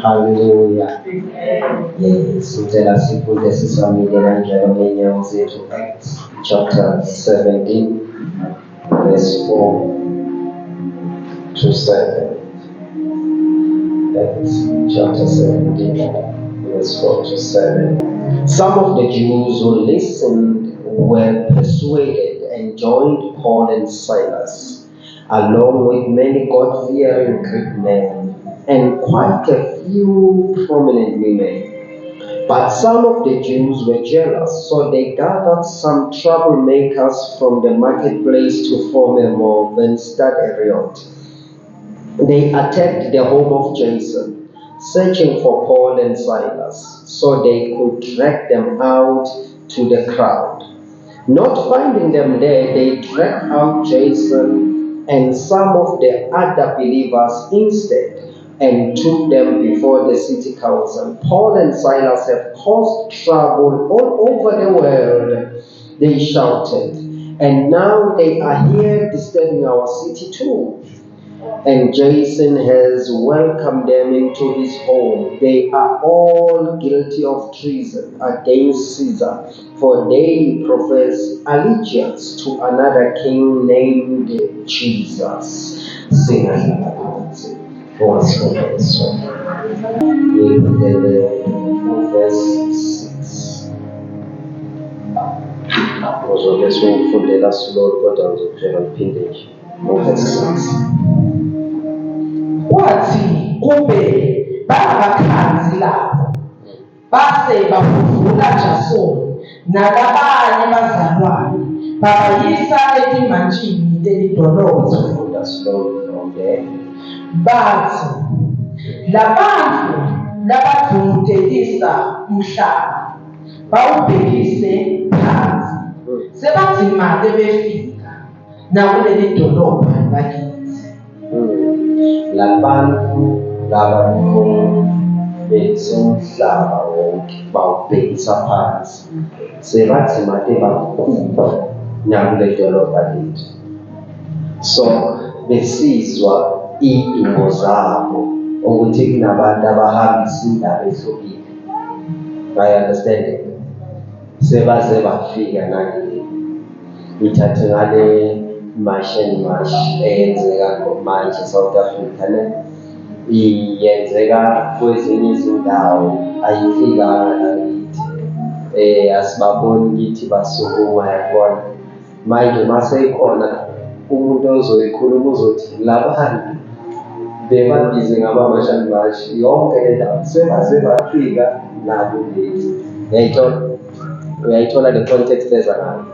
Hallelujah. Yes, ngicela sifunde sisamile kanjalo ngeenyawo zethu. Acts chapter 17 verse 4 to 7. Acts chapter 17 verse 4 to 7. Some of the Jews who listened were persuaded and joined Paul and Silas, along with many God-fearing Greek men and quite a few prominent women. But some of the Jews were jealous, so they gathered some troublemakers from the marketplace to form a mob and start a riot. They attacked the home of Jason, searching for Paul and Silas, so they could drag them out to the crowd. Not finding them there, they dragged out Jason and some of the other believers instead and took them before the city council. Paul and Silas have caused trouble all over the world, they shouted, and now they are here disturbing our city too. And Jason has welcomed them into his home. They are all guilty of treason against Caesar, for they profess allegiance to another king named Jesus. Sing verse 6. Uzovele singifundela silolo kodwa ngizophela ngiphinde nje. Verse 6. Kwathi kube bangakhanzi lapho base bavuvula Jasoni nalabanye bazalwane babayisa elimantshini lelidolobho. Bathi labantu labadungudelisa umhlaba bawubhekise phansi, sebathi made befika nakuleli dolobho lakithi. Labantu labadungudelisa umhlaba wonke bawubhekisa phansi, sebathi made bafika nakuleli dolobho lethu. So besizwa idumo zabo ukuthi kunabantu abahambisa indaba ehlukile. I understand it. Sebaze bafika nakile ngithathe ngale march eyenzeka manje South Africa iyenzeka kwezinye izindawo ayifikanga nakithi. Asibaboni kithi basukuma yabona manje maseyikhona umuntu ozoyikhuluma uzothi labantu bebabize ngabamashanimashi yonke le ndawo sebaze bafika nabo lethu. Uyayithola the context ezanayo.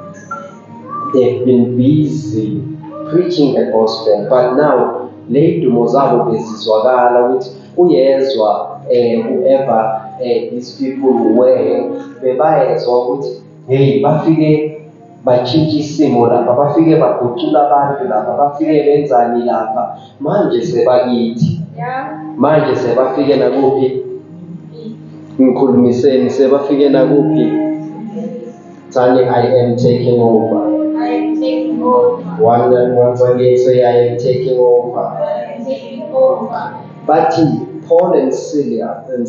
They've been busy preaching the gospel, but now le dumo zabo bezizwakala ukuthi uyezwa whoever these people were bebayezwa ukuthi hey bafike batshintsha isimo lapha, bafike bagucula abantu lapha, bafike benzani lapha, manje sebakithi. Manje sebafike nakuphi? Ngikhulumiseni sebafike nakuphi? Tani, I am taking over. Once again say I am taking over. But Paul and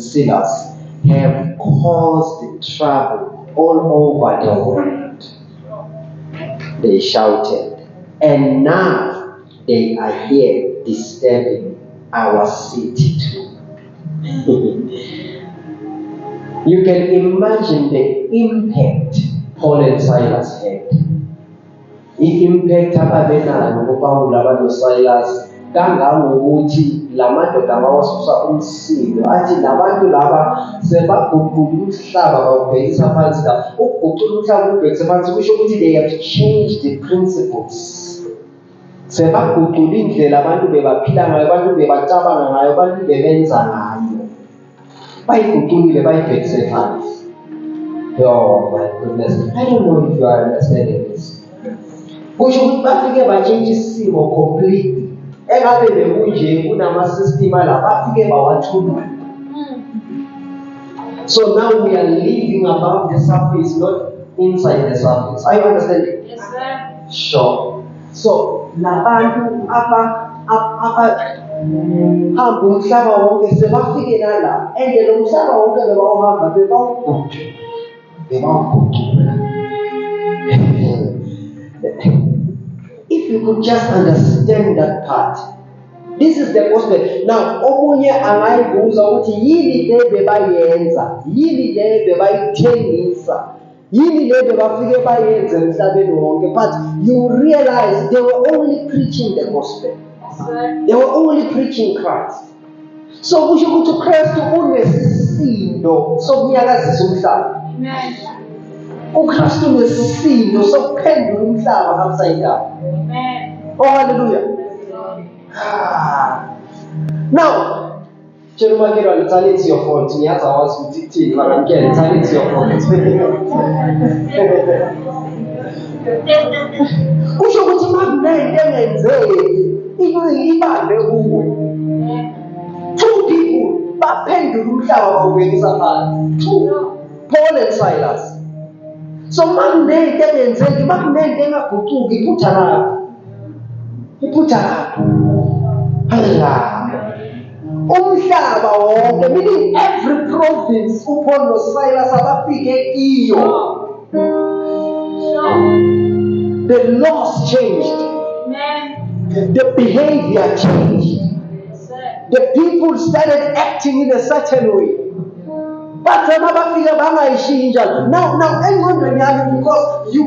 Silas have caused trouble all over the world. They shouted, and now they are here disturbing our city too. You can imagine the impact Paul and Silas had. I-impact ababenayo ngoPawulu labaNoSilas kangangokuthi lamadoda mawasusa umsindo athi labantu laba sebaguqula umhlaba bawubhekisa phansi. Ukuguqula umhlaba ubhekisa phansi kusho ukuthi they have changed the principles. Sebaguqula indlela abantu bebaphila ngayo, abantu bebacabanga ngayo, abantu bebenza ngayo, bayiguqulile bayibhekise phansi. Oh my goodness, I don't know if you are understanding this. Kusho ukuthi bafike batshintsha isimo completely. Engabe bekunje kunama-system ala bafike bawathula. So now we are living above the surface, not inside the surface. Are you understanding? Yes, sir. Sure. So labantu hamba umhlaba wonke sebafike nala and lo mhlaba wonke bebawuhamba bebawuguqula. If you could just understand that part. This is the gospel. Now, omunye angayibuza ukuthi yini le bebayenza, yini le bebayithengisa, yini le bebafike bayenze emhlabeni wonke. But you realize they were only preaching the gospel. They were only preaching Christ. So kusho ukuthi uKristu unesisindo sokunyakazisa umhlaba. Amen. uKristu unesisindo sokuphendula umhlaba upside down. Amen. Oh, hallelujah. Now, tell me, tell it's your fault. Me as I was with it, but again, tell it's your fault. Kusho ukuthi makunento engenzeki ibambe kuwe. Two people baphendula umhlaba bawubekisa phansi. Two, Paul and Silas. So makunento engenzeki, makunento engaguquki, iphutha lapho. Umhlaba wonke, meaning every province uPaul noSilas abafike iyo. The laws changed. The behavior changed. The people started acting in a certain way. But now, because we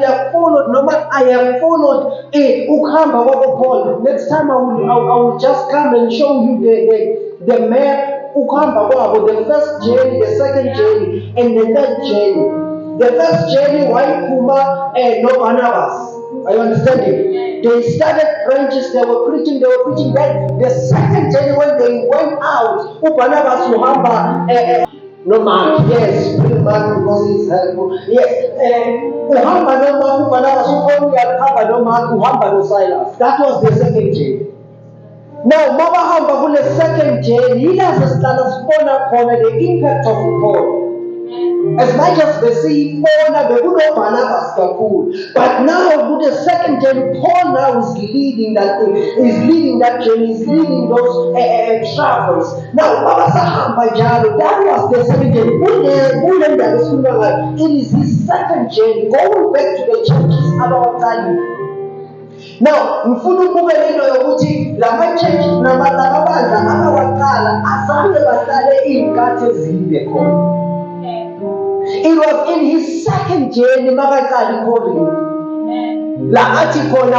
have followed, no matter I have followed Ukamba Paul. Next time I will just come and show you the map Ukamba, the first journey, the second journey, and the third journey. The first journey, Waikuma and no Barnabas. Are you understanding? They started branches, they were preaching. Then the second journey, when they went out, Barnabas Muhamba, no Mark, yes, Mark because it's helpful. Yes, Muhamba no Mark, Barnabas, no Mark, Muhamba no Silas. That was the second journey. Now, Mama Hamba, the second journey, he has a stand of the impact of Paul. As much as they see Paul now, they would know Barnabas cool. But now, with the second journey, Paul now is leading that thing. He's leading that journey. He's leading those travels. Now, Baba Saham Bajalo, that was the second journey. It is his second journey, going back to the churches about time. Now, mfunu kubeleno yokuthi lama church namabandla abawaqala azange bahlale iy'nkathi ezinde khona. It was in his second journey makaqala iCorinth. La athi khona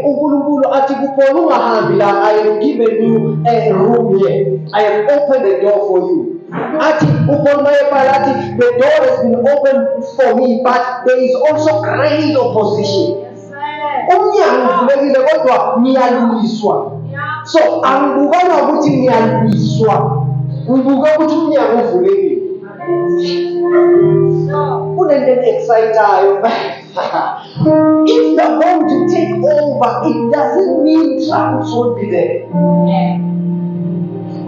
uNkulunkulu athi kuPaul ungahambi la, I have given you a room here. I have opened the door for you. Athi uPaul mayebhala athi the door has been opened for me, but there is also great opposition. Umnyango uvulekile kodwa ngiyalungiswa. So angibukanga ukuthi ngiyalungiswa, ngibuka ukuthi umnyango uvulekile. Kunento excitayo. If you're going to take over, it doesn't mean troubles won't be there.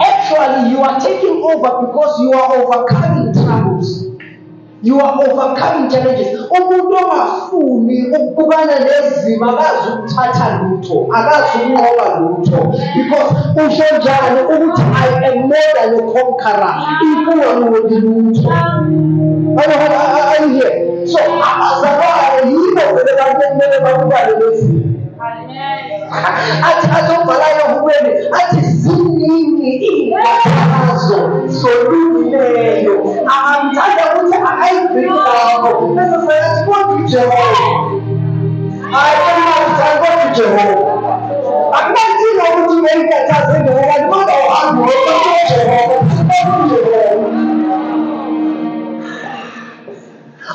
Actually, you are taking over because you are overcoming troubles. You are overcoming challenges. Umuntu ongafuni ukubukana nezimo akazukuthatha lutho, akazukunqoba lutho, because usho njalo ukuthi I am more than a conqueror. Ibuwa lutho. Are you here? So abazalwane yibo vele bakumele bakubale lezimo. Athi azobhalayo kubeni athi ziningi iy'nkathazo zolungileyo angithanda ukuthi akayibhekako bese seyathi kodwa uJehova ayikamathanda kodwa uJehova akunakinga ukuthi uyayikhathaza endlela kanti kodwa uhambe kodwa uJehova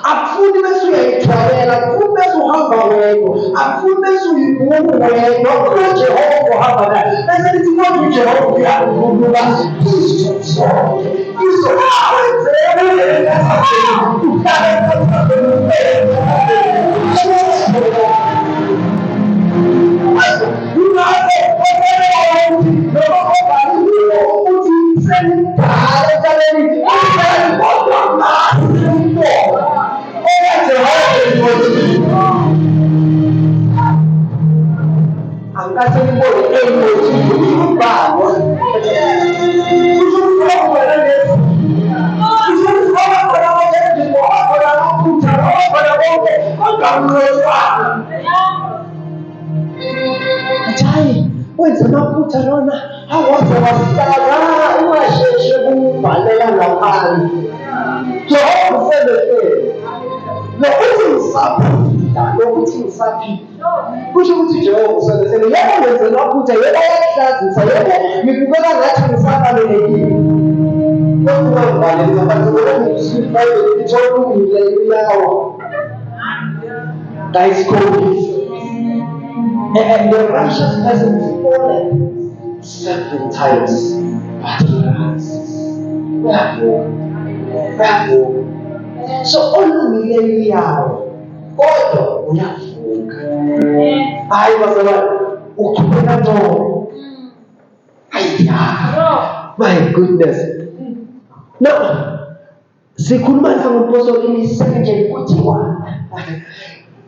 akufuni bese uyayithwalela, akufuni bese uhamba wedwa, akufuni bese uyibuka wedwa, akufuni uJehova uhamba naye. Bese lithi kodwa uJehova uyakukhulula zonke. Angkatheni wenza amaphutha lona awaze wasitaka ungasheshe kumbhalela ngaphandle. Jehova usebehlele nokuthi ngisaphila nokuthi ngisaphila kusho ukuthi Jehova usebehlele. Yebo wenza amaphutha, yebo yakuhlazisa, yebo ngibukeka ngathi ngisafanelekile. Kodwa abantu ngizolungile yawo kayisikhombisa. And the righteous person fallen 7 times, but he rises. Wherefore, so olungileyo yawo kodwa uyavuka. Hayi bazalwane, uqhubeka ngcono. My goodness. Now, sikhuluma la ngomphosoli isenje kuthiwa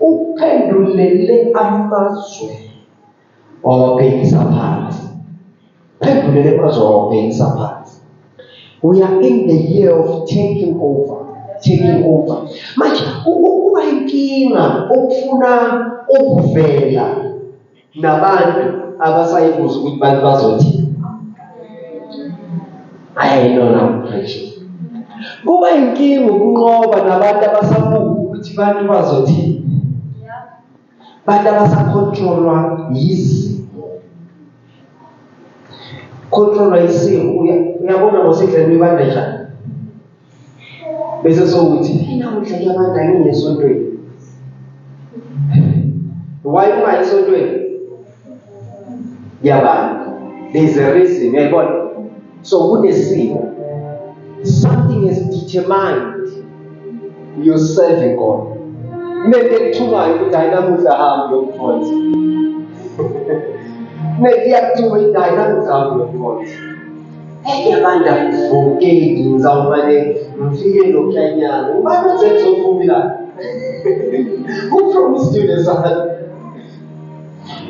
uphendulele amazwe wawabhekisa phansi. Phendulele amazwe wawabhekisa phansi. We are in the year of taking over. Manje kuba inkinga ukufuna ukuvela nabantu abasayibuza ukuthi bantu bazothi ayayinona pressure. Kuba inkinga ukunqoba nabantu abasabuka ukuthi bantu bazothi bantu abasacontrolwa yizimo. Controlwa yizimo uyabona ngosekudleni ibanda njani bese sokuthi mina udlala abantu angiyesontweni. Why ungayisontweni? Yabantu. There's a reason, uyayibona? So kunesimo. Something is determined you're serving God. Maybe ekuthumayo ukuthi hayi namuhla hambe yokukhonza. Maybe yakuthuka ukuthi hayi namuhla hambe yokukhonza. Abantu akuvuke ngizawumane ngifike lokuhlanyana. Ubani uzenza uphumila? Who promised you this?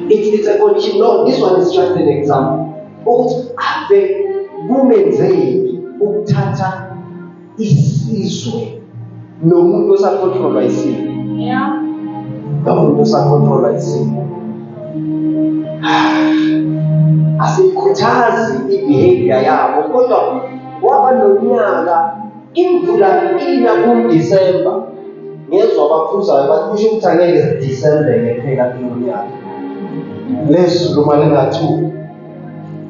It's a condition. No, this one is just an example. Ukuthi ave kumenzeki ukuthatha isizwe nomuntu osacontrolwa isimo. Nomuntu osacontrolwa isimo. Asikhuthazi i-behavior yabo kodwa waba nonyaka imvula ina kuDisemba. Ngezwe abaphuzayo bathi kusho ukuthi angeke Disemba ngephela kunyaka. Lezulu malingathuki.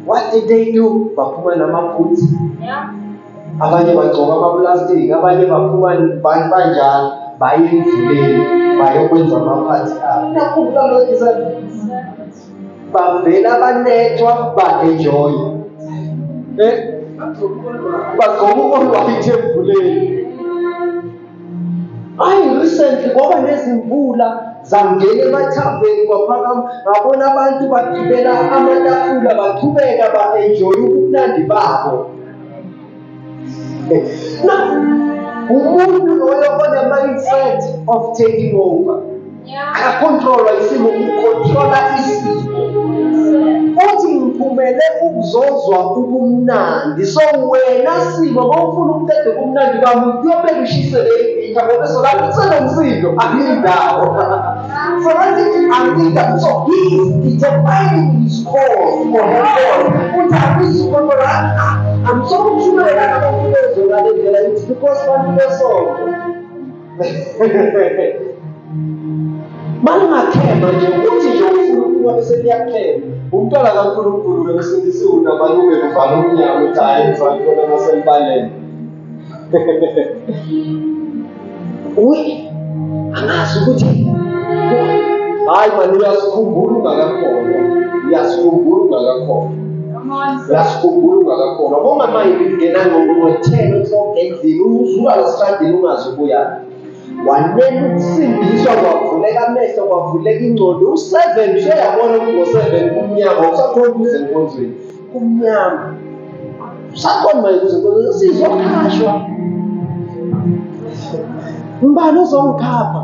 What did they do? Baphuma namabhuthi. Abanye bagcoka amaplastic, abanye baphuma banjalo baye emvuleni bayokwenza amaphathi abo. Nakubula lo Disemba. Bavela banethwa ba-enjoy. Bagqoka ukolwayithi emvuleni. Recently kwaba nezimvula zangena emathaveni kwaphakama ngabona abantu bagibela amatafula baqhubeka ba-enjoy ubumnandi babo. Now, umuntu loyo one-mindset of taking over. Akakontrola isimo, ukontrola isimo. Uthi ngiphumele ukuzozwa ubumnandi. So wena simo mawufuna ukuqeda ubumnandi bami uyobeka ushisele ivitha ngoba solange senomsindo akulindawo. So angilinda. So he is defining his cause for himself. Uthi akuyizikontrola. I'm so ukushumela nabakulezo ngale ndlela it's because bantu besonto. Malingathemba nje uthi nje ufuna ukuba bese liyathemba. Umntwana kaNkulunkulu bese ndisiwuna malume kuvala umnyango uthi hayi ngizakubona nasembaleni. Angazi ukuthi hayi manje uyasikhumbula ungakakhona. Bonga manje ngena ngo-10 o'clock endlini uzuka lesitradini ungazi ukuyaphi. Wanele ukusindiswa kwavuleka amehlo kwavuleka ingqondo. U7 useyabona ukuthi ngo7 kumnyama usakhona ukuze enkonzweni. Kumnyama. Usakhona manje ukuze enkonzweni sizokhashwa. Mbani uzongikhapha?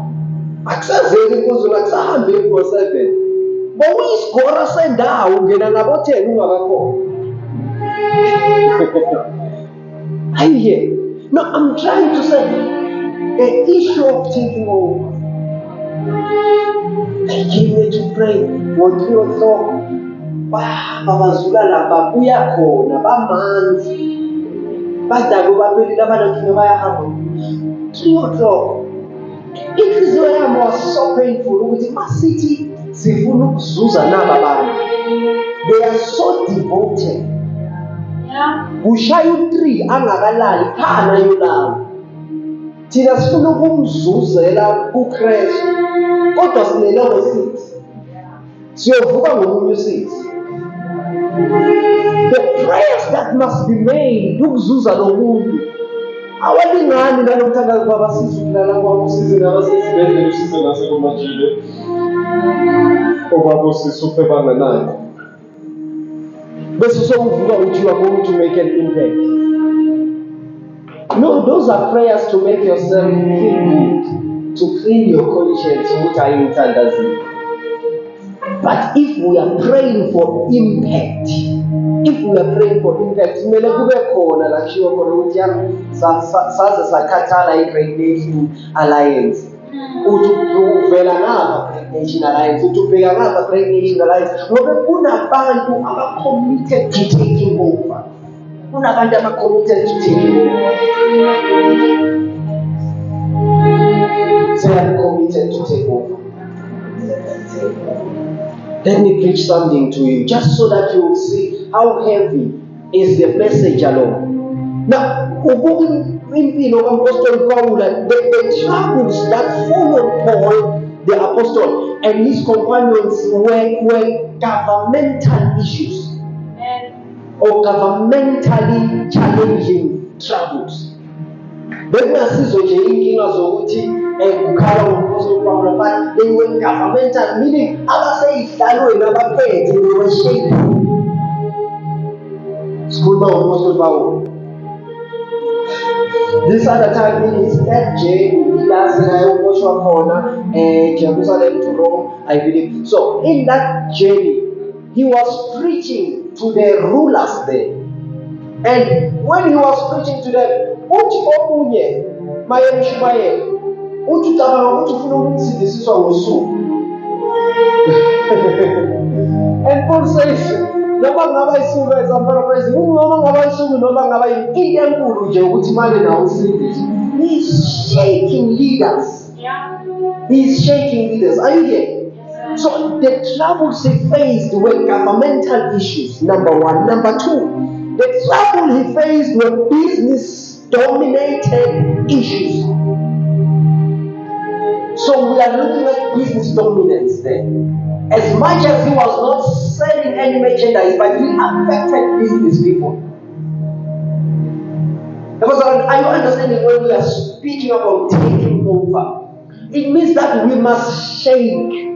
Akusazeli enkonzweni akusahambe ngo7. bowuyisigora sendawo ungena ngabothela ungakakhona. Are you here? No, I'm trying to say the issue of taking over. I came here to pray. What 3 o'clock? Babazula lapha buya khona bamanzi. Badalo babili labanakini bayahamba. 3 o'clock. Inhliziyo yami was so painful ukuthi masithi sifuna ukuzuza naba bantu. They are so devoted. Ushaya u3 angakalali phana yolala. Thina sifuna ukumzuzela uKristu. Kodwa sinelevo 6. Siyovuka ngomunye u6. The prayers that must be made ukuzuza lo muntu awalingani nalomthandazo baba sizukulala kwabo usize nabasesibhedlela usize nasekomajele obaba usisuphe banganako bese sokuvuka uthi you are going to make an impact. No, those are prayers to make yourself feel good, to clean your conscience ukuthi ayimthandazile. But if we are praying for impact, kumele kube khona la kushiwo khona ukuthi saze sakhathala i-Great Nation Alliance. Uthi uvela ngapha Great Nation Alliance, uthi ubheka ngapha Great Nation Alliance, ngoba kunabantu aba-committed to taking over. Kunabantu aba-committed to taking over. They are committed to take over. Let me preach something to you, just so that you will see how heavy is the message alone. Now, impilo kaMpostoli Paul, the troubles that followed Paul, the apostle, and his companions were governmental issues or governmentally challenging troubles. Bekunasizo nje inkinga zokuthi kukhala ngoMpostoli Paul, but they were governmental, meaning abaseyihlalweni abaphethe they were shaking. Sikhuluma ngoMpostoli Paul. This other time in his third journey, last ayoboshwa khona Jerusalem to Rome, I believe. So in that journey, he was preaching to the rulers there. And when he was preaching to them, uthi omunye mayemshumayela uthi ucabanga ukuthi ufuna ukumsindisiswa ngosuku. And Paul says, noma ngaba isuku I'm paraphrasing, noma ngaba isuku noma ngaba into enkulu nje ukuthi manje nawo usindiswe. He's shaking leaders. He's shaking leaders. Are you here? So the troubles he faced were governmental issues, number one. Number two, the trouble he faced were business-dominated issues. So we are looking at business dominance there. As much as he was not selling any merchandise, but he affected business people. Because are you understanding when we are speaking about taking over? It means that we must shake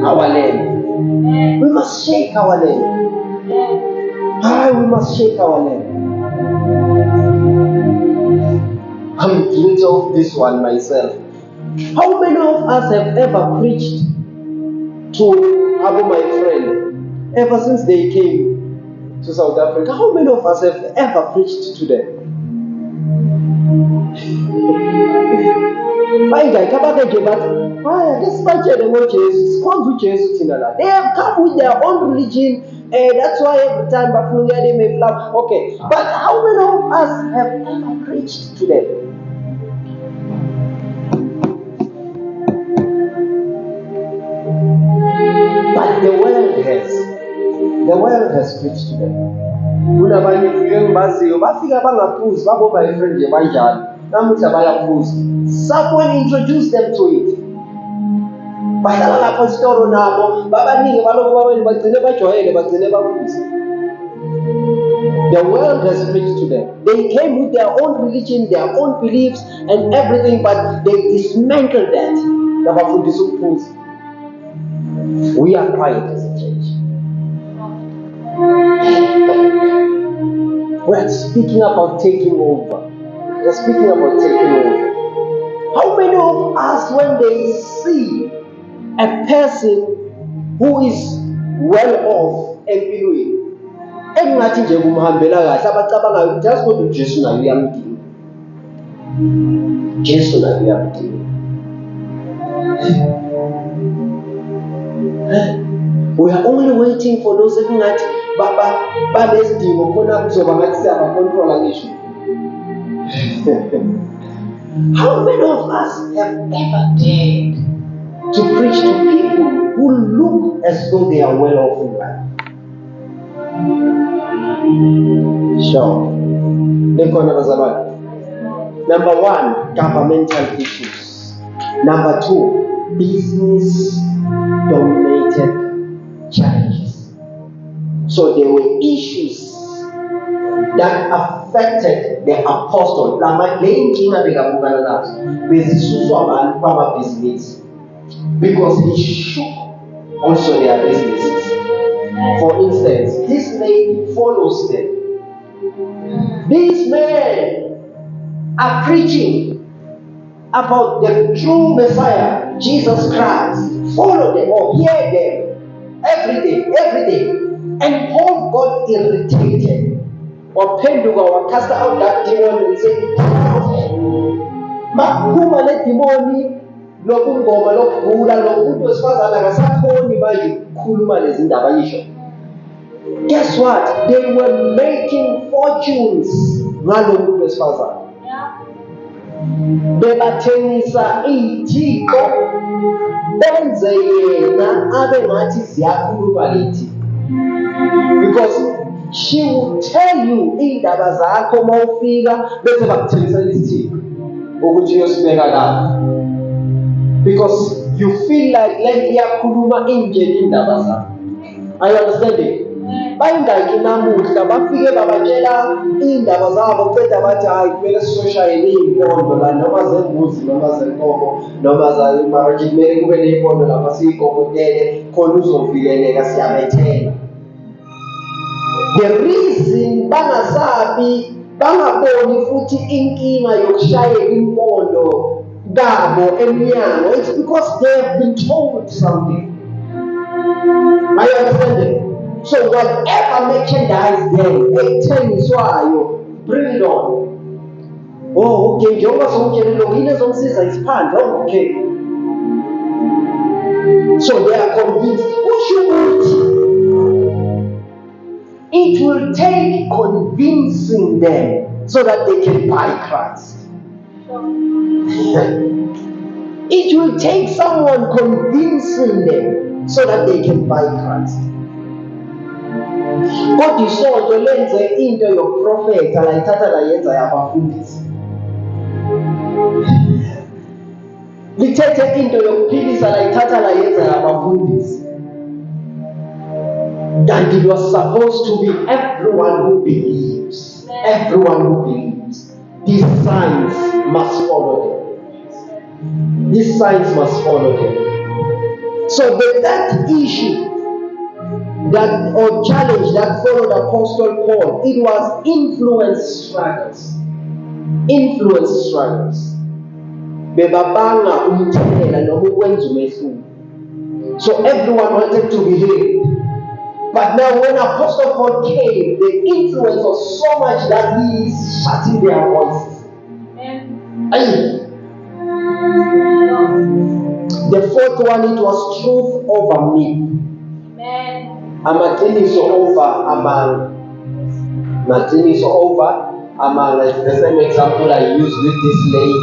our land. We must shake our land. We must shake our land. I'm guilty of this one myself. How many of us have ever preached to Abu, my friend, ever since they came to South Africa? How many of us have ever preached to them? They have come with their own religion, and that's why every time they may flow. Okay, but how many of us have ever preached to them? But the world has preached to them. Kunabanye baziyo bafika bangaphuzi babomba ifriend nje banjalo namuhla bayaphuza. Someone introduced them to it. Bahlala lapho esitolo nabo babaningi baloko babeni bagcine bajwayele bagcine baphuza. The world has preached to them. They came with their own religion, their own beliefs and everything, but they dismantled that. Nabafundisa ukuphuza. We are quiet as a church. We are speaking about taking over. We are speaking about taking over. How many of us, when they see a person who is well off empilweni, engathi nje kumhambela kahle, abacabangayo ukuthi yazi kodwa uJesu naye uyamdinga. Jesu naye uyamdinga. We are only waiting for those engathi banesidingo khona kuzoba ngathi siyabakontrola ngisho. How many of us have ever dared to preach to people who look as though they are well off in life? Sure. Number one, governmental issues. Number two, business-dominated challenges. So there were issues that affected the apostle. Because he shook also their businesses. For instance, this lady follows them. These men are preaching about the true Messiah, Jesus Christ. Follow them or hear them every day. And Paul got irritated. Wapenduka wakasta out that demon and said, Makuma le demoni lokungoma lokugula lokuthi wesifazana akasakhoni manje ukukhuluma lezi ndaba yisho. Guess what? They were making fortunes ngalokuthi wesifazana. Bebathengisa iy'thixo benze yena abe ngathi ziyakhuluma lethi. Because she will tell you indaba zakho mawufika bese bakuthengisela isithixo ukuthi uyosibeka lapha. Because you feel like iyakhuluma injeni indaba zakho. Are you understanding? Bayingaki namuhla bafike babatshela indaba zabo ceda bathi hayi kumele sizoshayele iy'mpondo la noma zembuzi noma zenkomo noma zamaraji kumele kube ney'mpondo lapha siy'gobotele khona uzovikeleka siyabethela. The reason bangasabi bangaboni futhi inkinga yokushayela impondo kabo emnyango, it's because they have been told something. Are you understanding? So whatever merchandise ethengiswayo, bring it on. Oh, okay, njengoba somtshelile yini ezomsiza isiphandla, okay. So they are convinced. It will take convincing them so that they can buy Christ. It will take someone convincing them so that they can buy Christ. Kodwa isonto lenze into yokuprofetha layithatha layenza yabafundisi. Lithethe into yokuphilisa layithatha layenza yabafundisi. And it was supposed to be everyone who believes. Everyone who believes. These signs must follow them. These signs must follow them. So that issue or challenge that followed Apostle Paul, it was influence struggles. Influence struggles. Bebabanga umthelela noma ukwenza umehluko. So everyone wanted to be healed. But now when Apostle Paul came, the influence was so much that he is shutting their voices. Amen. The fourth one, it was truth over myth. Amaqiniso over amanga. Maqiniso over amanga. The same example I used with this lady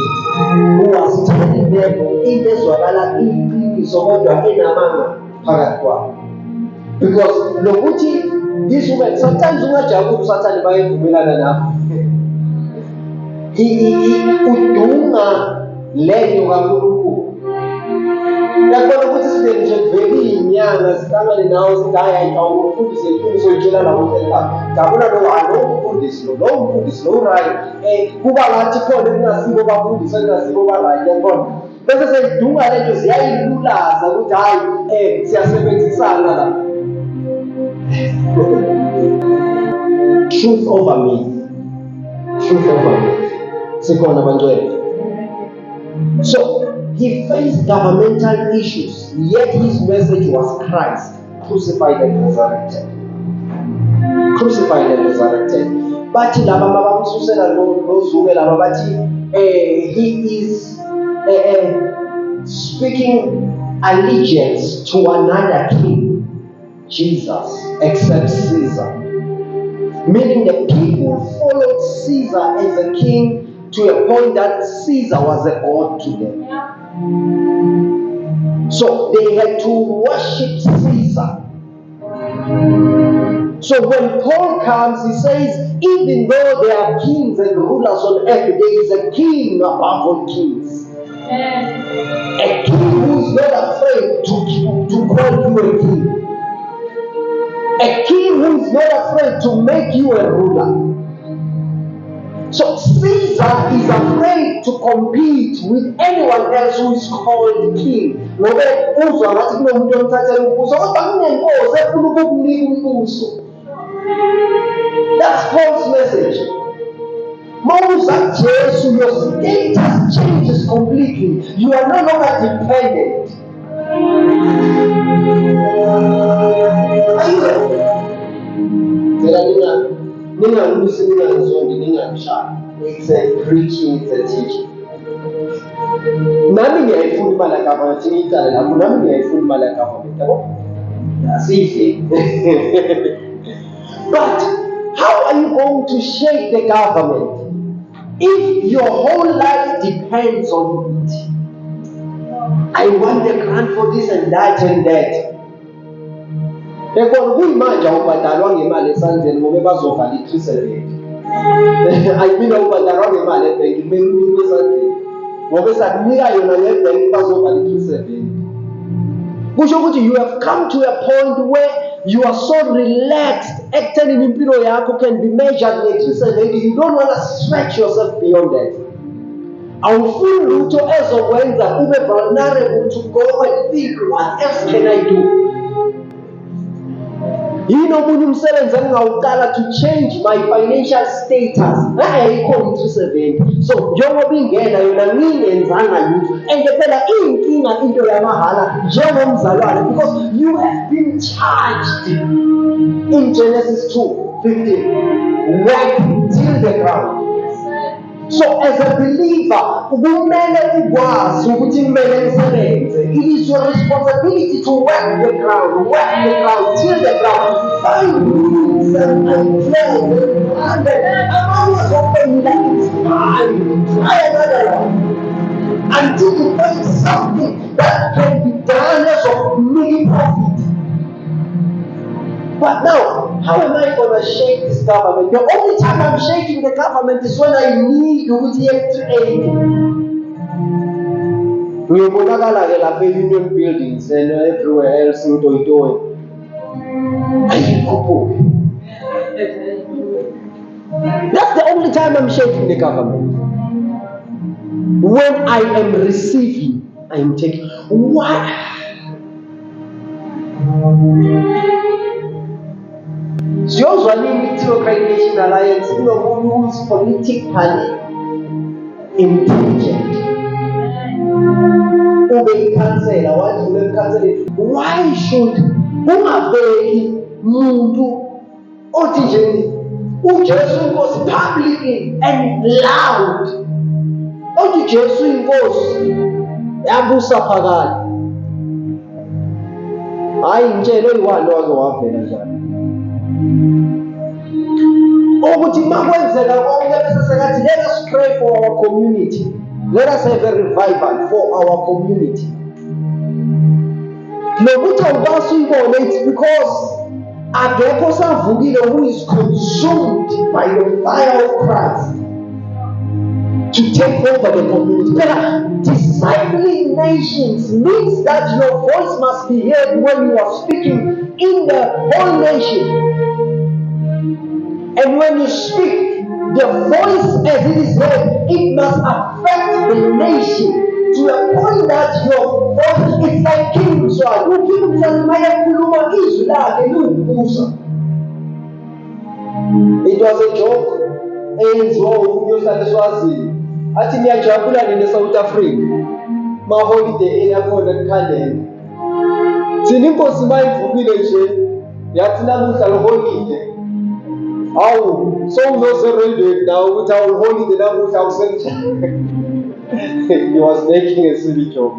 who was telling them into ezwakala iqiniso kodwa enamanga phakathi kwabo. Because lokuthi this woman sometimes ungajabula usathane bayevumelana nawe. Udunga leyo kaNkulunkulu. Yakubona ukuthi sidinga nje vele inyanga sihlangane nawo sithi hayi awufundise iqiniso litshela la ngempela. Jabula lo umfundisi lo right. Kuba ngathi khona engasibo bafundisa engasibo ba-right yakubona. Bese seyidunga lento ziyayilulaza ukuthi hayi siyasebenzisana la. Truth over myth. Truth over myth. Sikhona bantwana. So He faced governmental issues, yet his message was Christ, crucified and resurrected. Crucified and resurrected. But he is speaking allegiance to another king, Jesus, except Caesar. Meaning the people followed Caesar as a king to a point that Caesar was a god to them. So they had to worship Caesar. So when Paul comes, he says, even though there are kings and rulers on earth, there is a king above all kings. A king who is not afraid to call you a king. A king who is not afraid to make you a ruler. So Caesar is afraid to compete with anyone else who is called king. That's Paul's message. Moses, your status changes completely. You are no longer dependent. Are you there? It's a preaching, it's a teaching. That's easy. But how are you going to shake the government if your whole life depends on it? I want the grant for this and that and that. Kuyimanje ubhadalwa ngemali esandleni ngoba bazovala i-370. Ayimina ubhadalwa ngemali ebhenki kumele unikwe esandleni. Ngoba sakunika yona ngebhenki bazovala i-370. Kusho ukuthi you have come to a point where you are so relaxed. Actually impilo yakho can be measured nge-370. You don't want to stretch yourself beyond that. Awufuni lutho ezokwenza ube vulnerable to go and think, what else can I do? Yini omunye umsebenzi engingawuqala to change my financial status? Ayikho 370. So njengoba ingena yona ngingenzanga lutho. And phela inkinga into yamahala njengomzalwane, because you have been charged in Genesis 2:15. Work till the ground. So as a believer, kumele ukwazi ukuthi kumele usebenze. It is your responsibility to work the ground till the ground. Find means and plan and I'm always hoping that it's time. Try another one until you find something that can be done as of mini profit. But now, how am I going to shake this government? The only time I'm shaking the government is when I need extra aid. We are union buildings and everywhere else in Toy. That's the only time I'm shaking the government. When I am receiving, I am taking. Why? Usually, Theocratic Nation Alliance, who is politically intelligent. Why should ungaveli muntu othi uJesu inkosi publicly and loud? Othi Jesu inkosi yabusa phakade. Hayi ngitshela oyiwani wake wavela njani. Ukuthi makwenzeka konke bese sekathi let us pray for our community. Let us have a revival for our community. Nokuthi awukwazi uyibone, it's because akekho savukile who is consumed by the fire of Christ to take over the community. Discipling nations means that your voice must be heard when you are speaking in the whole nation. And when you speak, the voice as it is heard, it must affect the nation to a point that your voice is like King Mzwali. King Mzwali khuluma izwi lakhe liwubusa. It was a joke eyenziwa umuntu ohlala eSwazini. Athi niyajabula nini eSouth Africa? maholiday eyakhona kukhalenda. Thina inkosi mayivukile nje yathi namuhla leholiday. Awu sowunoze railway now ukuthi awuholiday namuhla awusenjani. He was making a silly joke.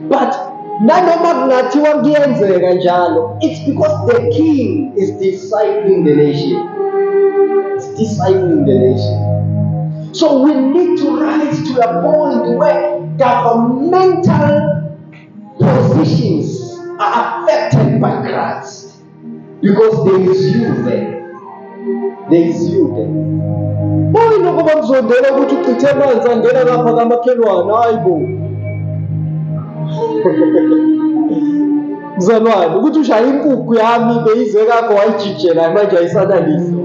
But nanoma kungathiwa kuyenzeka njalo, it's because the king is discipling the nation. It's discipling the nation. So we need to rise to a point where governmental positions are affected by Christ. Because there is you there. There is you there. Hayi nokuba kuzondela ukuthi uchithe amanzi angena lapha kamakhelwane, hayi bo. Mzalwane, ukuthi ushaya inkukhu yami beyize kakho wayijijela manje ayisanaliso.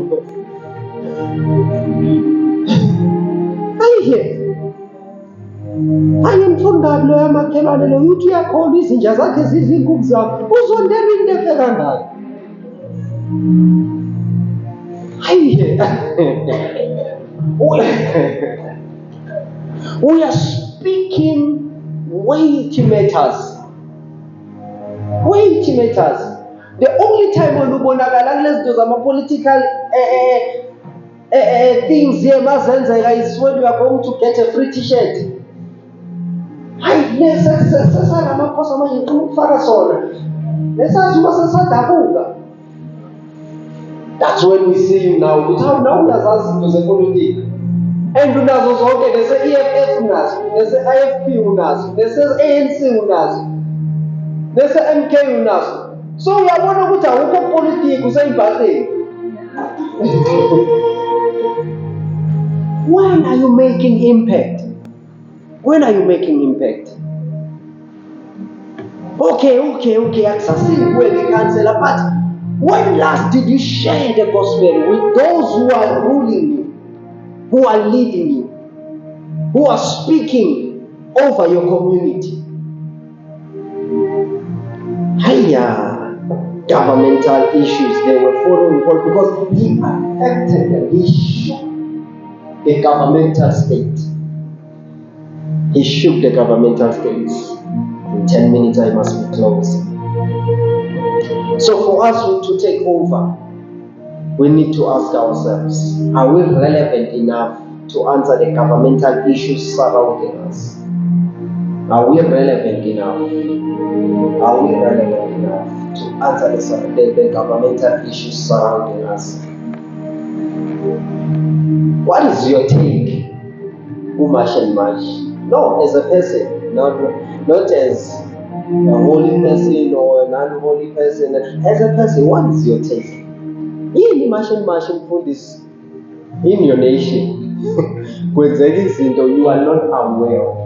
Hayi mfundalo lo yamakhelwane lo uthi uyakholwa izinja zakhe zidla inkukhu zakhe. Uzondela into efe kangaka. Hayi we are speaking weighty matters. Weighty matters. The only time when ubonakala kulezi zinto zama-political things here mazenzeka is when you are going to get a free t-shirt. Hayi lesesalamaphosa manje ngifuna ukufaka sona. Lesathi uma sesadabuka. That's when we see you now. Ukuthi hawu nawe uyazazi izinto zepolitiki. And unazo zonke nese-EFF unazo, nese-IFP unazo, nese-ANC unazo, nese-MK unazo. So uyabona ukuthi awukho politiki useyibhaseni. When are you making impact? When are you making impact? Okay, akusasini councillor, but when last did you share the gospel with those who are ruling you, who are leading you, who are speaking over your community? Governmental issues, they were following Paul because he affected them. He shook the governmental state. He shook the governmental states. In 10 minutes I must be closing. So for us to take over, we need to ask ourselves, are we relevant enough to answer the governmental issues surrounding us? Are we relevant enough? Are we relevant enough to answer the governmental issues surrounding us? What is your take, Umash and Mash? No, as a person, not as a holy person or a non-holy person. As a person, what is your take? In Mash and Mfundisi, in your nation, kwenzeka izinto you are not aware of.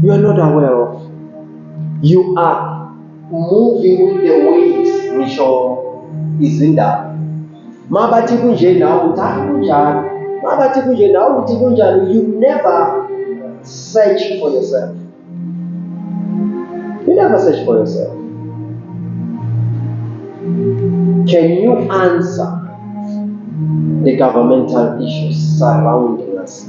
You are not aware of. You are moving with the waves ngisho izindaba. Mabathi kunje nawe uthi kunjani. Mabathi kunje nawe uthi kunjani. You never search for yourself. You never search for yourself. Can you answer the governmental issues surrounding us?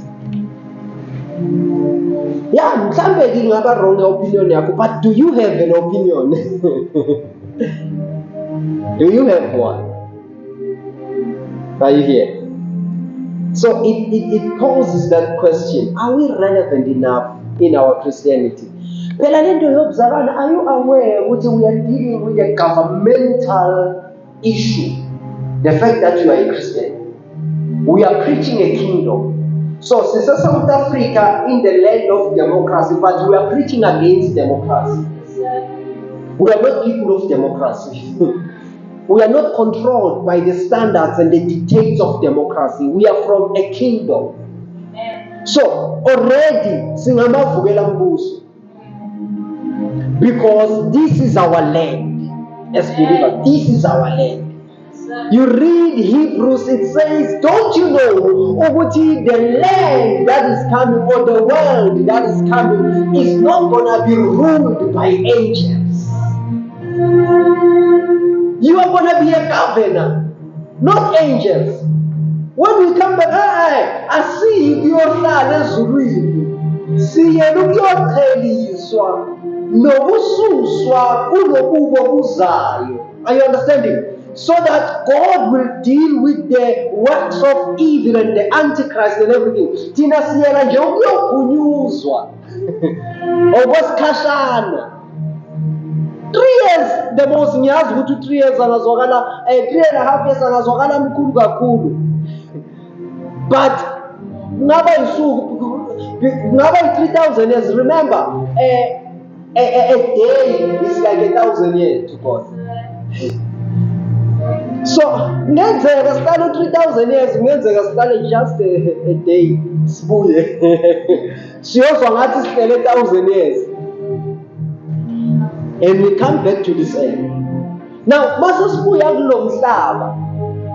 Yeah, mhlambe ngingaba wrong opinion yakho, but do you have an opinion? Do you have one? Are you here? So it poses that question: are we relevant enough in our Christianity? Phela lento yokuzalana, are you aware that we are dealing with a governmental issue? The fact that you are a Christian, we are preaching a kingdom. So, since South Africa in the land of democracy, but we are preaching against democracy. We are not people of democracy. We are not controlled by the standards and the dictates of democracy. We are from a kingdom. So, already, singamavukela mbuso. Because this is our land. As believers, this is our land. You read Hebrews, it says, don't you know, the land that is coming, or the world that is coming, is not going to be ruled by angels. You are going to be a governor, not angels. When we come back, asiyi kuyohlala ezulwini, siyena ukuyoqheliswa nokususwa kulobubo buzayo. Are you understanding? So that God will deal with the works of evil and the Antichrist and everything. Thina siyela nje ukuyophunyuzwa okwesikhashana. 3 years, the most ngiyazi ukuthi 3 years angazwakala, 3.5 years angazwakala mkhulu kakhulu. But ngaba yi-3,000 years. Remember, a day is like 1,000 years to God. So ngenzeka sihlale 3,000 years, ngenzeka sihlale just a day sibuye. Siyozwa ngathi sihlele 1,000 years. And we come back to this end. Now, masasibuya kulo mhlaba,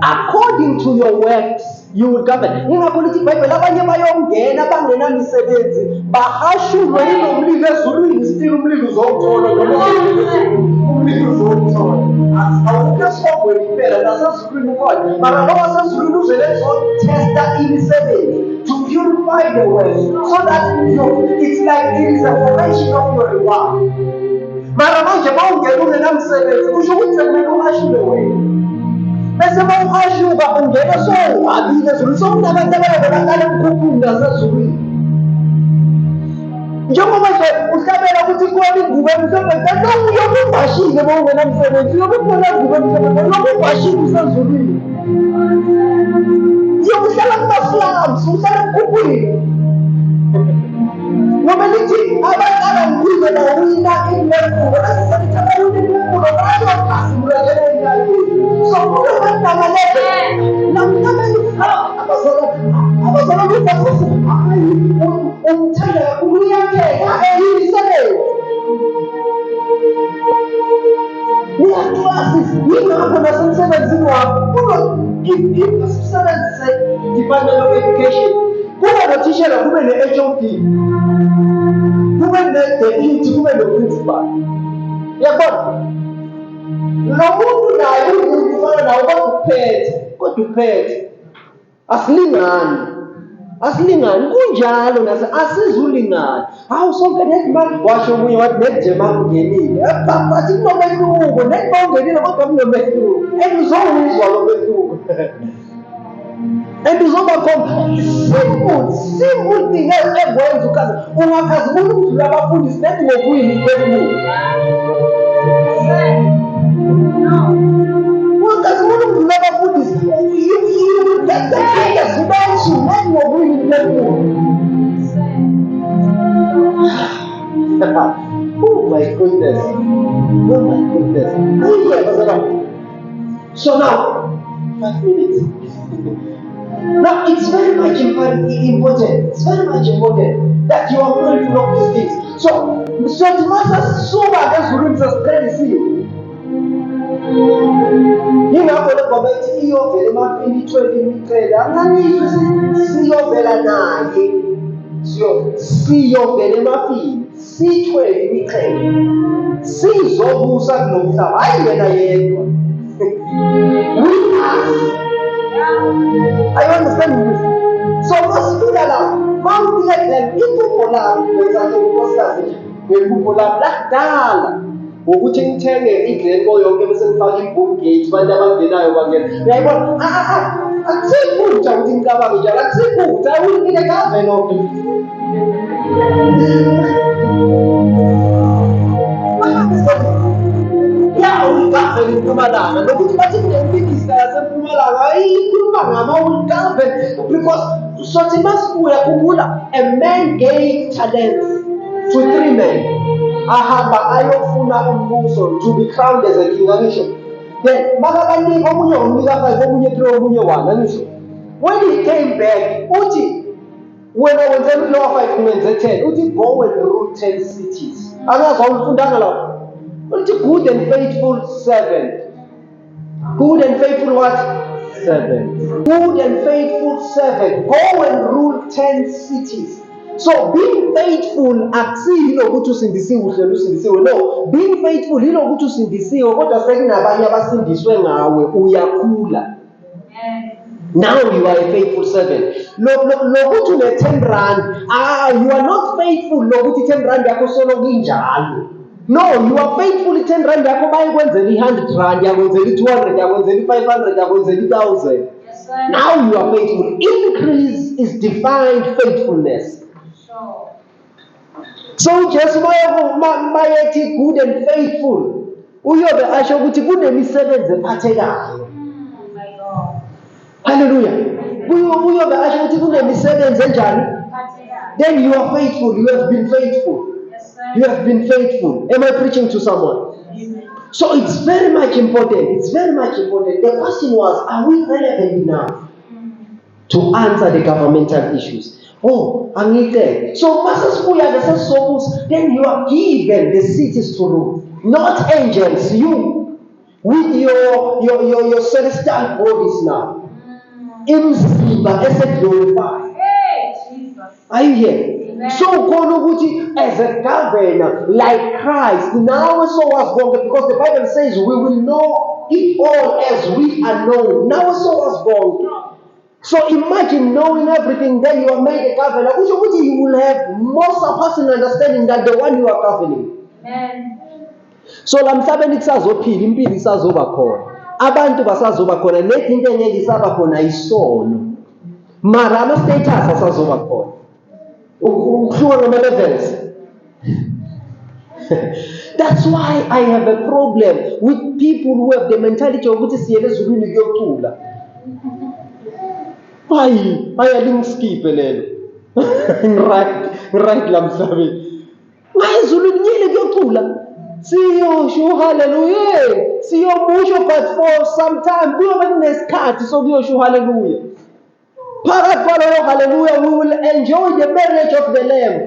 according to your works, you will govern. Ingapoliti Bible abanye bayongena bangenamisebenzi, bahashulwe inomlilo ezulwini, still umlilo uzowuthola umlilo uzowuthola. Awukasongwe impela nasezulwini kodwa, mara ngoba sezulwini uzele uzotesta imisebenzi to purify the world, so that it's like it is a formation of your reward. Mara manje bawungena ungenamsebenzi, kusho ukuthi sekumele uhashulwe wena. Bese mawuhashuka ungena sowuhabile ezulwini, sokunabantu abaqala emkhuphuni nasezulwini. Njengoba nje uhlabela ukuthi kuwona ingubo emhlophe, kanti uyobe ungashile mawungenamsebenzi, uyobe kuwona ingubo emhlophe, uyobe ungashile usezulwini. Uyobe uhlala kuma-slums, uhlala emkhuphuni. Ngoba lithi abaqala ngikuze bawina imephulo, nasiselithi abawina imephulo bayokasimulela enyakeni. So kulo bantwana lebe namnameni abazalwa bebasithi, hayi umthanda kakhulu uyakheka, yimisebenzi. Uyaklasi, yingakho nasemsebenzini wakho usebenzise Department of Education, kube nothishela, kube ne-HOD, kube ne-deputy, kube no-principal. Yabona, lo muntu naye umuntu ufana nawe, kodwa uphethe. Asilingani kunjalo nase asizulingani. Hawu sonke netimali, washo omunye wathi netijema kungenile, bathi kunomehluko, netijema ungenile kodwa kunomehluko, and uzowuzwa lo mehluko. And uzobakhomba simple thing ekwenza ukhaza, ungakhazimula ukudlula abafundisi nethi ngokuyini imphefumulo. Ungakhazimula ukudlula abafundisi, you will get the biggest mention nethi ngokuyini imphefumulo. Oh my goodness. So now, 5 minutes. Now, it's very much important. It's very much important that you are mindful of these things. So the master so much as rooms as crazy. You know, for the committee, you very much in the training trailer. And you see your Belana, see your Belemafin, see 20 training, see Zobusa Glosa. I mean, we ask. Are you understanding this? So what's good now? How do I people polar? People polar black dollar. Ukuthi ngithenge iGlencoe yonke bese ngifaka ibook gate abantu abangenayo bangena. Yayibona akusiphutha ukuthi ngicabange njalo, akusiphutha awunikile kave lokho. Ya ulikave eMpumalanga nokuthi bathi kunempikisa yaseMpumalanga ikhuluma ngama-ulikave because sothi masibuya khumbula, a man gave talents to 3 men. Ahamba ayofuna umbuso to be crowned as a king, angisho. Then bakabanika omunye unika 5, omunye 3, omunye 1, angisho. When he came back uthi wena wenze lo 5 wenze 10, uthi go and rule 10 cities. Angazi awufundanga lapho. Uthi good and faithful servant. Good and faithful what? Servant. Good and faithful servant. Go and rule 10 cities. So being faithful akusilo ukuthi usindisiwe uhlelo usindisiwe. No, being faithful yilo ukuthi usindisiwe kodwa sekunabanye abasindiswe ngawe uyakhula. Now you are a faithful servant. Lokuthi une 10 rand, you are not faithful lokuthi 10 rand yakho solo kunjalo. No, you are faithful 10 rand yakho bayikwenzela 100 rand, yakwenzela 200, yakwenzela 500, yakwenzela 1000. Yes, sir. Now you are faithful. Increase is defined faithfulness. Sure. So just mayethi good and faithful. Uyobe asho ukuthi kunemisebenzi ephathekayo. My God. Hallelujah. Uyobe asho ukuthi kunemisebenzi enjani? Then you are faithful. You have been faithful. Yes, sir. You have been faithful. Am I preaching to someone? So it's very much important. It's very much important. The question was, are we relevant enough to answer the governmental issues? Oh, angike. So then you are given the cities to rule, not angels. You with your celestial bodies now. Imzimba glorified. Hey, Jesus. Are you here? Amen. So Konoguchi as a governor like Christ now so was wrong because the Bible says we will know it all as we are known. Now so was wrong. So imagine knowing everything, then you are made a governor. You will have more surpassing understanding than the one you are governing. Amen. So lamhlabeni kusazophila impilo isazoba khona. Abantu basazoba khona nethi into engeke isaba khona isono. Mara ama status asazoba khona. Ukuhluka ngama levels. That's why I have a problem with people who have the mentality of ukuthi siyele ezulwini kuyocula. Hayi, ayalingskipe lelo. Right lamhlabeni. Ezulwini nyele kuyocula. Siyosho hallelujah. Siyomusho but for some time kuyobe kunesikhathi sokuyosho hallelujah. Phakathi kwaloyo hallelujah we will enjoy the marriage of the lamb.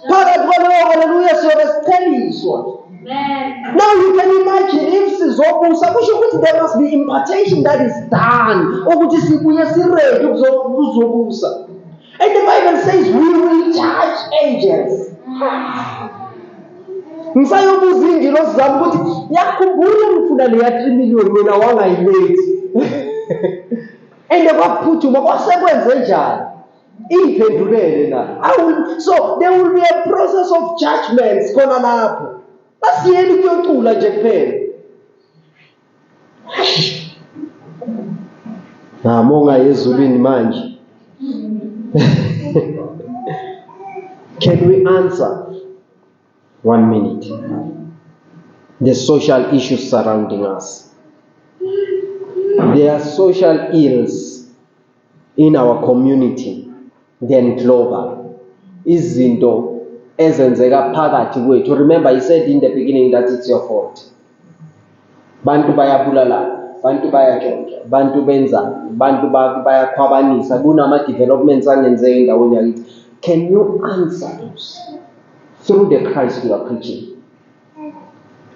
Phakathi kwaloyo hallelujah siyobe sitheliswa. Now you can imagine if sizobusa kusho ukuthi there must be impartation that is done ukuthi sibuye siready ukuzobusa. And the Bible says we will judge angels. Ngisayobuza indilo zami ukuthi yakhumbula ngifuna leya 3 million mina wangayilethi. And kwaphuthuma kwasekwenze njani? Iphendulele na. So there will be a process of judgments khona lapho. Asiyeli kuyocula nje kuphela. Monga yezulwini manje. Can we answer? 1 minute. The social issues surrounding us. There are social ills in our community, then global. Izinto ezenzeka phakathi kwethu. Remember, he said in the beginning that it's your fault. Bantu bayabulala, bantu bayatshontsha, bantu benza, bantu bayakhwabanisa, kunama developments angenzeka endaweni yakithi. Can you answer those through the Christ you are preaching?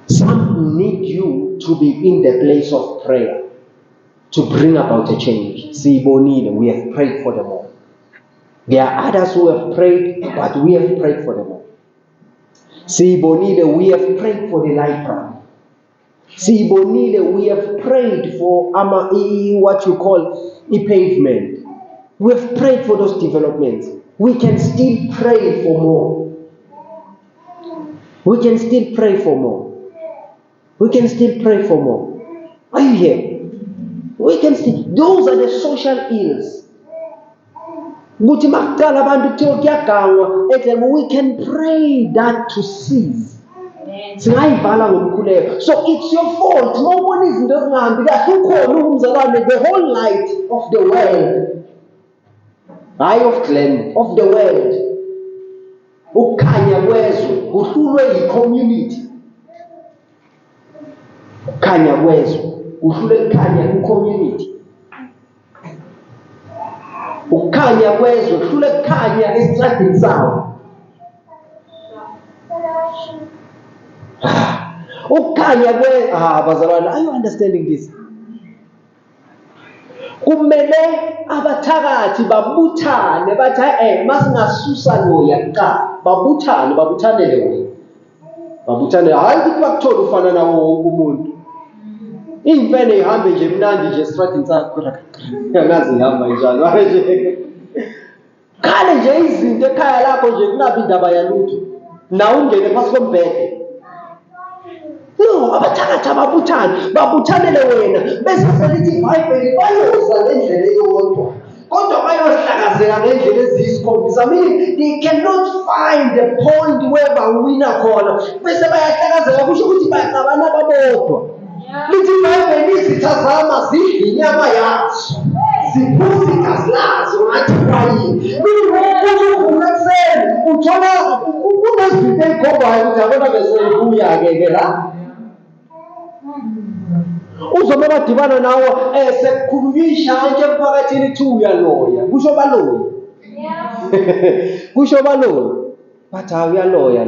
Some need you to be in the place of prayer to bring about a change. Sibonile, we have prayed for them all. There are others who have prayed, but we have prayed for them all. Sibonile, we have prayed for the library. Sibonile, we have prayed for what you call a pavement. We have prayed for those developments. We can still pray for more. We can still pray for more. We can still pray for more. Are you here? We can still. Those are the social ills. We can pray that to cease. So it's your fault. No one is the whole light of the world. Eye of Glen of the world. Ukanya wezu, uhlulwe yi-community. Ukanya wezu, uhlulwe kanya ku-community. Ukanya wezu, uhlulwe kanya esitradini sawo. Ukanya wezu, bazalwane, are you understanding this? Kumele abathakathi babuthane bathi masingasusa loya kuqala babuthanele wena. Babuthane hayi ukuthi bakuthola ufana nawo wonke umuntu. Iy'mfene ihambe nje mnandi nje esitradini sakho, angazi ihamba njalo. Khale nje izinto ekhaya lakho nje kungabi indaba yalutho, nawe ungene phasi kombhede. No, abathakathi babuthanele wena, bese selithi iBhayibheli bayoza ngendlela eyodwa, kodwa bayohlakazeka ngendlela eziyisikhombisa. Meaning they cannot find the point where bawina khona, bese bayahlakazeka, kusho ukuthi baxabana babodwa. Lithi iBhayibheli izitha zama zidla inyama yazo, ziphuza igazi lazo ngathi kwayini. Uvuka ekuseni uthola kunezinto ey'khombayo ukuthi abona besebuya-ke la. Uzobe badibana nawe sekukhulunywa ishantshi emphakathini kuthiwa uyaloya. Kusho baloyi. Kusho baloyi. Bathi hayi uyaloya.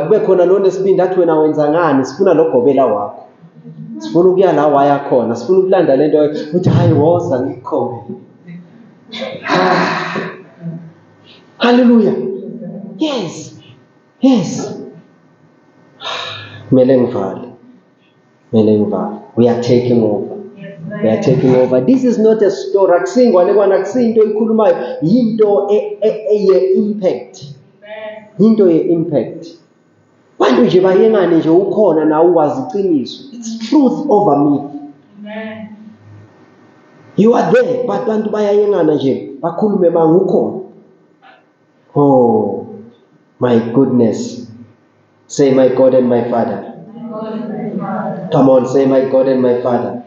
Kube khona nonesibindi athi wena wenza ngani? Sifuna lo gobela wakho. Sifuna ukuya la waya khona. Sifuna ukulanda lento uthi hayi woza ngikukhombe. Hallelujah. Yes. Kumele ngivale. We are taking over. This is not a story. Akusingwane kwana akusinto ekhulumayo, yinto impact. Yinto impact. Bantu nje bayengane nje ukhona na uwazi iqiniso. It's truth over me. Amen. You are there, but bantu bayayengana nje bakhulume mangukhona. Oh my goodness. Say my God and my Father. Come on, say my God and my Father.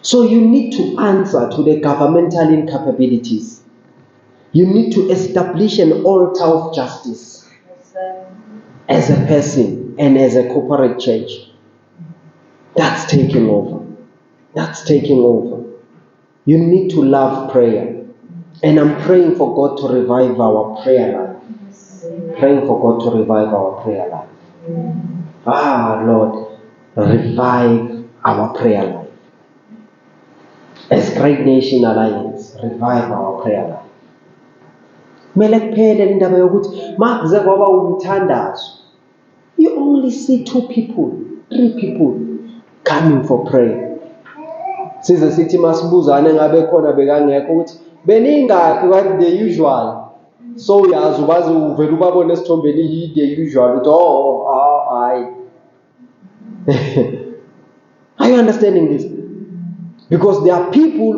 So you need to answer to the governmental incapabilities. You need to establish an altar of justice as a person and as a corporate church. That's taking over. You need to love prayer. And I'm praying for God to revive our prayer life. Lord, revive our prayer life. As Great Nation Alliance, revive our prayer life. Kumele kuphele indaba yokuthi makuze kwaba umthandazo, you only see 2 people, 3 people coming for prayer. Size sithi masibuzane ngabe khona bekangekho ukuthi beningaphi kwathi the usual. So uyazi ubazi uvela ubabone esithombeni the usual hayi. Are you understanding this? Because there are people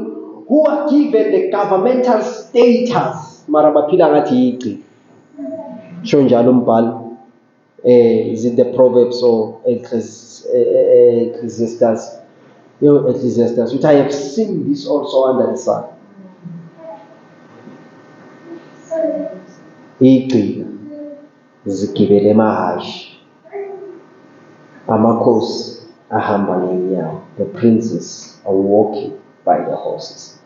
who are given the governmental status mara baphila ngathi yiqi. Sho njalo umbhalo. Is it the Proverbs or Ecclesiastes? Ecclesiastes, which I have seen this also under the sun. Iqi zigibele emahashi, amakhosi ahamba ngenyawo. The princes are walking by the horses.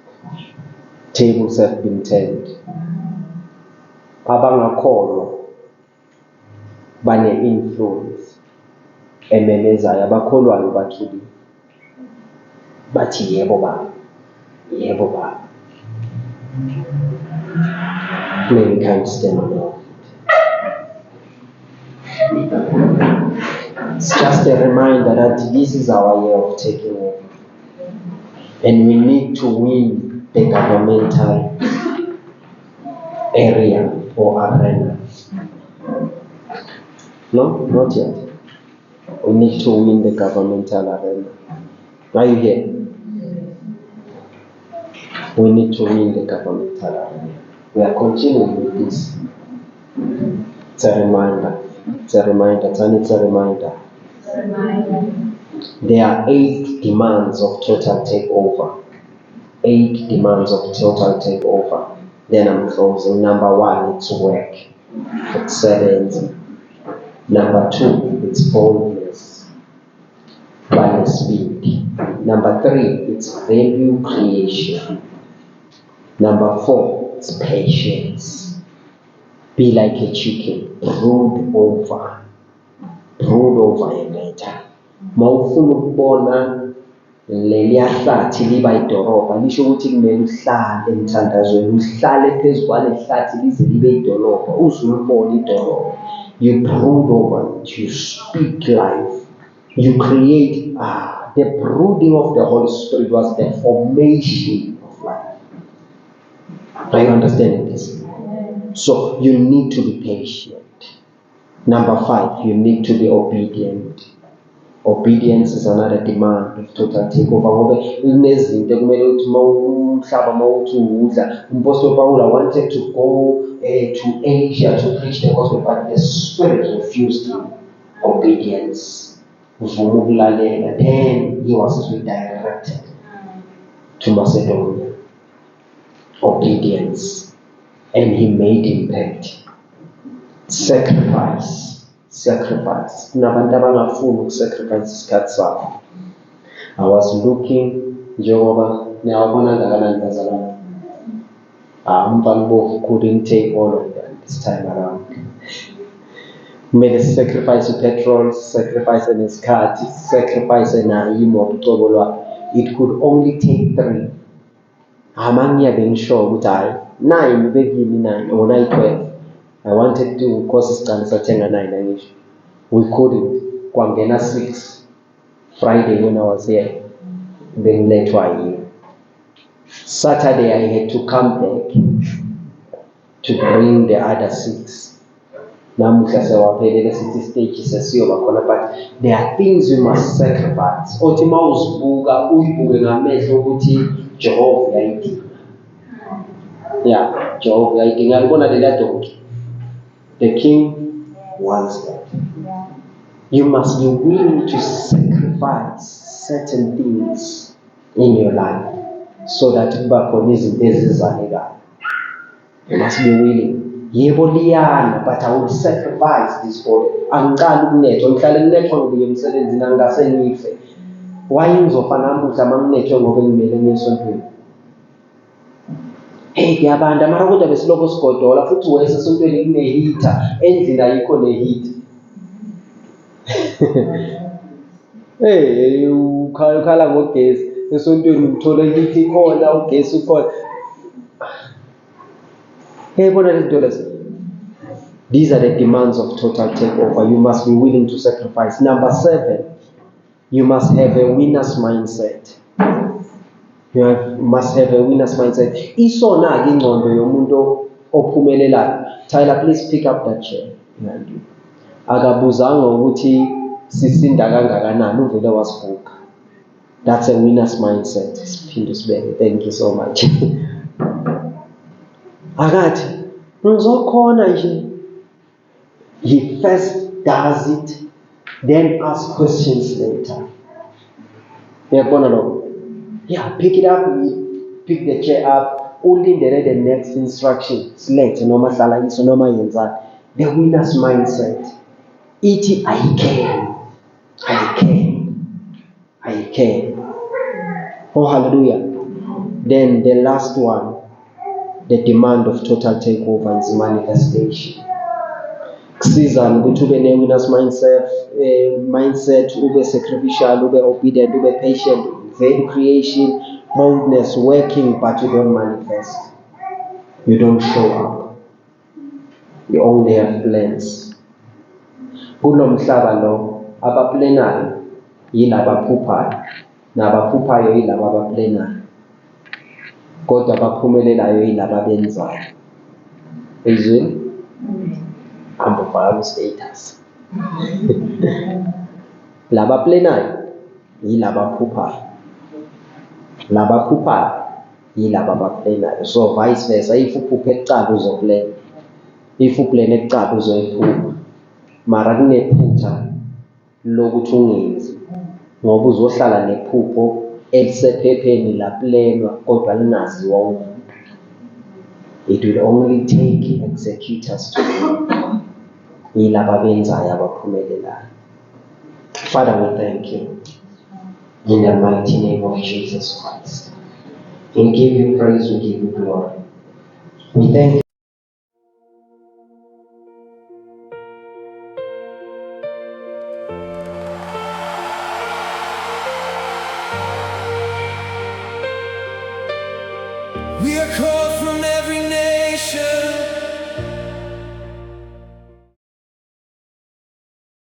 Tables have been turned. Abangakholwa bane-influence ememezayo, abakholwayo bathulile. Bathi yebo baba. Many can't stand on their feet. It's just a reminder that this is our year of taking over. And we need to win the governmental area or arena. No, not yet. We need to win the governmental arena. Are you here? We need to win the governmental arena. We are continuing with this. It's a reminder. There are 8 demands of total takeover. Then I'm closing. Number 1, it's work. Excellence. Number 2, it's boldness. By speed. Number 3, it's value creation. Number 4, it's patience. Be like a chicken, brood over a matter. Mawufuna ukubona leliya hlathi liba idorobha, lisho ukuthi kumele uhlale emthandazweni, uhlale phezu kwale hlathi lize libe idorobha, uzulibona idorobha. You brood over it, you speak life You create the brooding of the Holy Spirit was the formation of life. Are you understanding this? So you need to be patient. Number 5, you need to be obedient. Obedience is another demand of total takeover. Ngoba kunezinto ekumele ukuthi umhlaba mawuthi uwudla. Apostle Paul wanted to go to Asia to preach the gospel, but the Spirit refused him. Obedience. Uvuma ukulalela. Then he was redirected to Macedonia. Obedience. And he made impact. Sacrifice. Kunabantu abangafuni ukusacrifice isikhathi sabo. I was looking njengoba niyabona ngakanani bazalwane. Umfana bovu couldn't take all of that this time around. Kumele sacrifice petrol, sacrifice nesikhathi, sacrifice nayo imoto ucobo lwakhe. It could only take 3. Amangiya bengisho ukuthi hayi 9 bekini 9 or 12. I wanted to cause isicala sathenga 9 angisho. We couldn't. Kwangena 6. Friday when I was here. Bengilethwa yini. Saturday I had to come back to bring the other 6. Namuhla sewaphelele sithi stage sesiyoba khona, but there are things you must sacrifice. Othi mawuzibuka uyibuke ngamehlo ukuthi Jehova uyayidinga. Yeah, Jehova uyayidinga. Ngibona le donkey. The king wants that. You must be willing to sacrifice certain things in your life so that you must be willing. Yebo liyana, but I will sacrifice this body. Angicala ukunethwa, ngihlale nginethwa ngibuye emsebenzini angase ngife. Why ngizofa namuhla manginethwe ngoba ngimele ngesontweni? Hey kuyabantu mara kodwa besiloko sigodola futhi wese esontweni kune-heater, endlini ayikho ne-heater. Hey ukhala ngogesi esontweni uthola i-heat ikhona, ugesi ukhona. Hey bona lento lezi. These are the demands of total takeover. You must be willing to sacrifice. Number 7, you must have a winner's mindset. You must have a winner's mindset. Isona ke ingqondo yomuntu ophumelelayo. Tyler, please pick up that chair behind you. Akabuzanga ukuthi sisinda kangakanani, uvele wasibuka. That's a winner's mindset. Siphinde sibeke. Thank you so much. Akathi ngizokhona nje. He first does it, then asks questions later. Uyabona lo? Yeah, pick it up, pick the chair up, ulindele the next instruction. Select noma hlala iso noma yenzani. The winner's mindset. Ithi I can. Oh hallelujah. Then the last one, the demand of total takeover is manifestation. Kusiza ukuthi ube ne-winner's mindset, ube sacrificial, ube obedient, ube patient, value creation, boldness, working, but you don't manifest. You don't show up. You only have plans. Kulo mhlaba lo, abaplenayo yilaba abaphuphayo, nabaphuphayo yilaba abaplenayo. Kodwa abaphumelelayo yilaba abenzayo. Ezweni amplify status. Laba plenayo yilaba aphuphayo. Laba aphuphayo yilaba abaplenayo. So vice versa, if uphupha ekucala uzoplena. If uplena ekucala uzoyiphupha. Mara kunephutha lokuthi ungenzi. Ngoba uzohlala nephupho elisephepheni laplenwa kodwa lingaziwa umuntu. It will only take executors to do. Yilaba abenzayo abaphumelelayo. Father, we thank you in the mighty name of Jesus Christ. We give you praise, we give you glory. We thank you. We are called